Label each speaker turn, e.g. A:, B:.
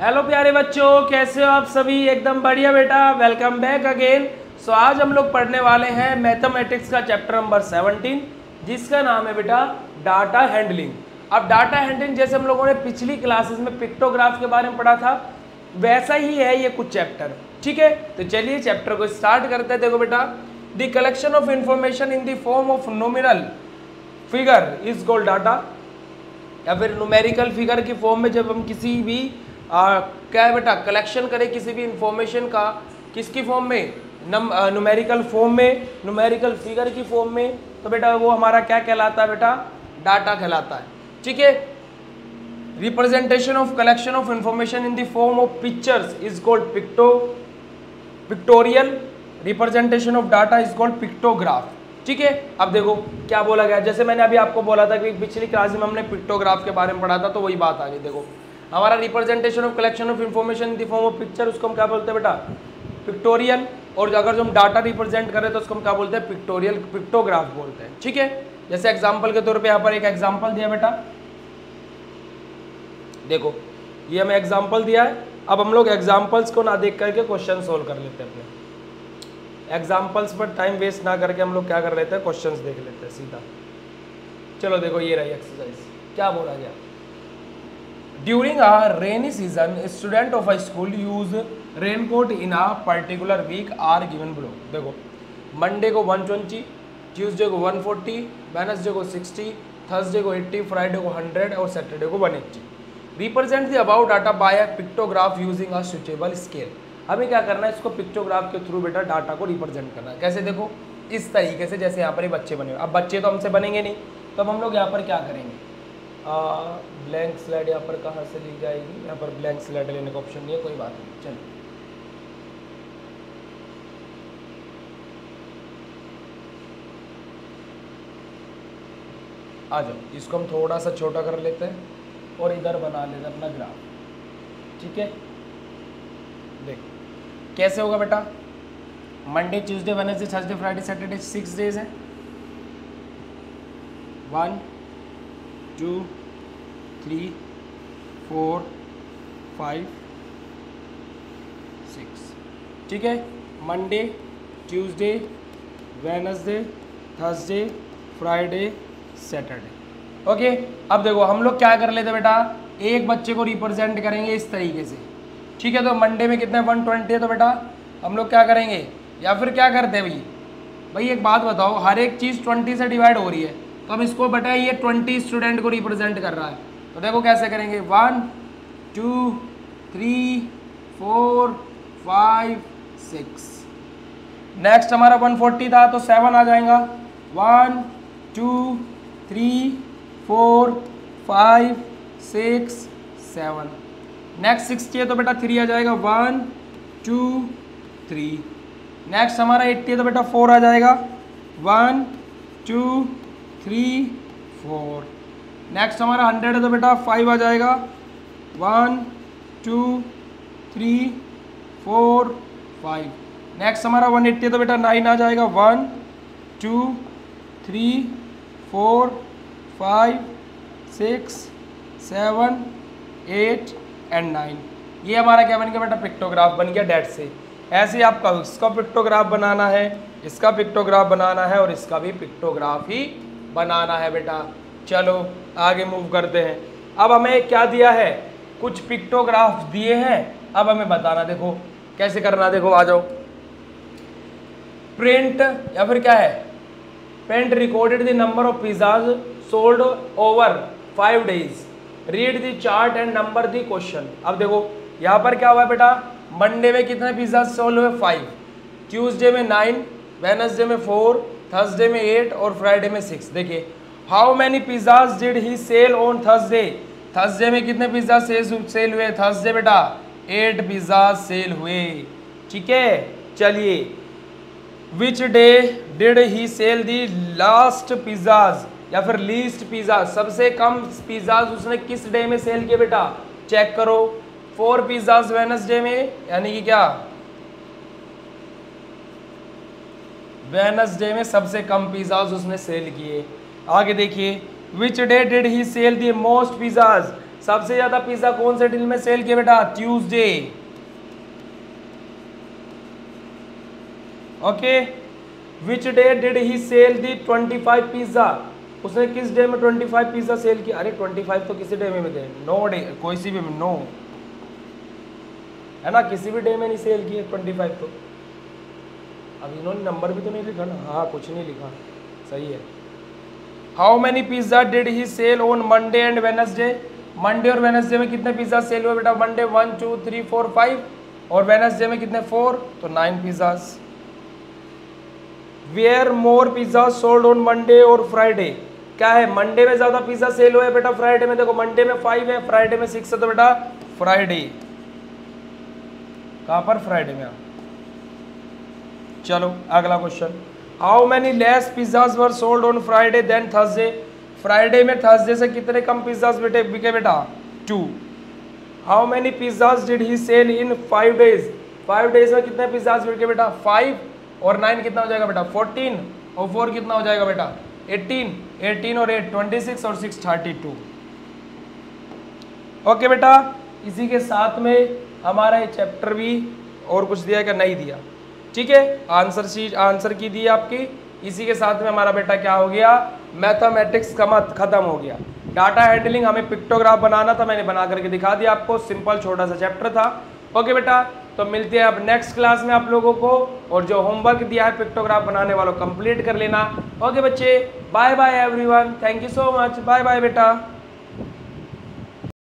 A: Hello प्यारे बच्चों, कैसे हो आप सभी? एकदम बढ़िया बेटा, वेलकम बैक अगेन। सो आज हम लोग पढ़ने वाले हैं मैथमेटिक्स का चैप्टर नंबर 17, जिसका नाम है बेटा डाटा हैंडलिंग। अब डाटा हैंडलिंग जैसे हम लोगों ने पिछली क्लासेस में पिक्टोग्राफ के बारे में पढ़ा था, वैसा ही है ये कुछ चैप्टर। ठीक है, तो चलिए चैप्टर को स्टार्ट करते हैं। देखो बेटा, the collection of information in the form of nominal figure is called data, या फिर न्यूमेरिकल फिगर की फॉर्म में जब हम किसी भी क्या है बेटा, कलेक्शन करें किसी भी इंफॉर्मेशन का, किसकी फॉर्म में? न्यूमेरिकल फॉर्म में, न्यूमेरिकल फिगर की फॉर्म में, तो बेटा वो हमारा क्या कहलाता है बेटा? डाटा कहलाता है। ठीक है, representation of collection of information in the form of pictures is called pictorial, representation of data is called pictograph. ठीक है, अब देखो क्या बोला गया, जैसे मैंने अभी आपको बोला था कि पिछली क्लास में हमने पिक्टोग्राफ के बारे में पढ़ा था, तो वही बात आ गई। देखो हमारा representation of collection of information in the form of picture, उसको हम क्या बोलते हैं बेटा? पिक्टोरियल। और अगर जो हम डाटा रिप्रेजेंट करें तो उसको हम क्या बोलते हैं? पिक्टोरियल, पिक्टोग्राफ बोलते हैं। ठीक है, जैसे एग्जाम्पल के तौर पर यहाँ पर एक एग्जाम्पल दिया बेटा, देखो ये हमें एग्जाम्पल दिया है। अब हम लोग एग्जाम्पल्स को ना देख करके क्वेश्चन सोल्व कर लेते हैं। अपने एग्जाम्पल्स पर टाइम वेस्ट ना करके हम लोग क्या कर लेते हैं? क्वेश्चंस देख लेते हैं सीधा। चलो देखो ये रही एक्सरसाइज, क्या बोला गया? During a rainy season student of a school use raincoat in a particular week are given below. देखो मंडे को 120, ट्यूसडे को 140, वेडनेसडे को 60, थर्सडे को 80, फ्राइडे को 100 और सैटरडे को 180। Represent the about data by a pictograph using a suitable scale. हमें क्या करना है? इसको पिक्टोग्राफ के थ्रू बेटा डाटा को रिप्रेजेंट करना है। कैसे? देखो इस तरीके से, जैसे यहाँ पर ये बच्चे बने हुए। अब बच्चे तो हमसे बनेंगे नहीं, तो अब हम लोग यहाँ पर क्या करेंगे? ब्लैंक स्लाइड यहाँ पर कहाँ से ली जाएगी? यहाँ पर ब्लैंक स्लाइड लेने का ऑप्शन नहीं है, कोई बात नहीं। चलो आ जाओ, इसको हम थोड़ा सा छोटा कर लेते हैं और इधर बना लेते हैं अपना ग्राफ। ठीक है, देख कैसे होगा बेटा? Monday, Tuesday, Wednesday, Thursday, Friday, Saturday, 6 days है। 1 2 3 4 5 6। ठीक है, Monday, Tuesday, Wednesday, Thursday, Friday, Saturday. Okay, अब देखो हम लोग क्या कर लेते बेटा? एक बच्चे को रिप्रेजेंट करेंगे इस तरीके से। ठीक है, तो मंडे में कितने 120 है, तो बेटा हम लोग क्या करेंगे? या फिर क्या करते हैं भाई एक बात बताओ, हर एक चीज़ 20 से डिवाइड हो रही है, तो हम इसको बेटा ये 20 स्टूडेंट को रिप्रेजेंट कर रहा है, तो देखो कैसे करेंगे? 1 2 3 4 5 6। नेक्स्ट हमारा 140 था, तो 7 आ जाएगा। 1 2 3 4 5 6 7। नेक्स्ट 60 है, तो बेटा 3 आ जाएगा। 1 2 3। नेक्स्ट हमारा 80 है, तो बेटा 4 आ जाएगा। 1 2 3 4। नेक्स्ट हमारा 100 है, तो बेटा 5 आ जाएगा। 1 2 3 4 5। नेक्स्ट हमारा 180 है, तो बेटा 9 आ जाएगा। 1 2 3 4 5 6 7 8 एंड 9। ये हमारा क्या बन गया बेटा? पिक्टोग्राफ बन गया। डेट से ऐसे ही आपका इसका पिक्टोग्राफ बनाना है, इसका पिक्टोग्राफ बनाना है और इसका भी पिक्टोग्राफ ही बनाना है बेटा। चलो आगे मूव करते हैं। अब हमें क्या दिया है? कुछ पिक्टोग्राफ दिए हैं, अब हमें बताना। देखो कैसे करना, देखो आ जाओ। प्रिंट या फिर क्या है? Print recorded the number of pizzas sold over 5 days, read the chart and number the question. अब देखो यहाँ पर क्या हुआ बेटा? मंडे में कितने पिज्जा सोल्ड हुए? 5, ट्यूसडे में 9, वेडनेसडे में 4, थर्सडे में 8 और फ्राइडे में 6। देखिए how many pizzas did he sell on Thursday? Thursday में कितने पिज्जा सेल हुए? थर्सडे बेटा 8 पिज्जा सेल हुए। ठीक है, चलिए which day did he sell the last pizzas या फिर लीस्ट पिज्जा? सबसे कम पिज्जाज उसने किस डे में सेल किए बेटा? चेक करो। 4 पिज्जाज वेडनेसडे में, यानी कि क्या वेडनेसडे में सबसे कम पिज्जाज उसने सेल किए। आगे देखिए which day did he sell the most pizzas? सबसे ज्यादा पिज्जा कौन से दिन में सेल किया बेटा? Tuesday. Okay, which day did he sell the 25 pizza? उसने किस डे में 25 पिज्जा सेल किया? अरे 25 तो किसी डे में थे? नो डे, कोई सी भी नो है ना, किसी भी डे में नहीं सेल किए 25 तो। अब इन्होंने नंबर भी तो नहीं लिखा ना, हाँ कुछ नहीं लिखा, सही है। How many pizza did he sell on Monday and Wednesday? Monday और वेनसडे में कितने पिज्जा सेल हुए बेटा? मंडे 1 2 3 4 5 और वेनसडे में कितने? 4, तो 9 pizzas. Were more pizza sold on Monday और फ्राइडे? क्या है, मंडे में ज्यादा पिज्जा सेल हुए बेटा फ्राइडे में? देखो मंडे में 5 है, फ्राइडे में 6 है, तो बेटा फ्राइडे। कहां पर? फ्राइडे में। चलो अगला question, how many less pizzas were sold on Friday than Thursday? Friday में थर्सडे से कितने कम पिज्जाज बिके बेटा? 2। How many pizzas did he sell in 5 days? 5 days में कितने पिज्जाज बिके बेटा? 5 और 9 कितना हो जाएगा बेटा? 14 और 4 कितना हो जाएगा बेटा? 18। 18 और 8 26 और 6 32। ओके बेटा, इसी के साथ में हमारा ये चैप्टर भी और कुछ दिया क्या? नहीं दिया। ठीक है, आंसर की दी आपकी। इसी के साथ में हमारा बेटा क्या हो गया? मैथमेटिक्स का खत्म हो गया। डाटा हैंडलिंग हमें पिक्टोग्राफ बनाना था, मैंने बना करके दिखा दिया आपको, सिंपल छोटा सा चैप्टर था। ओके बेटा, तो मिलते हैं अब नेक्स्ट क्लास में आप लोगों को, और जो होमवर्क दिया है पिक्टोग्राफ बनाने वालों कंप्लीट कर लेना। ओके बच्चे, bye bye everyone, thank you so much, bye bye बेटा।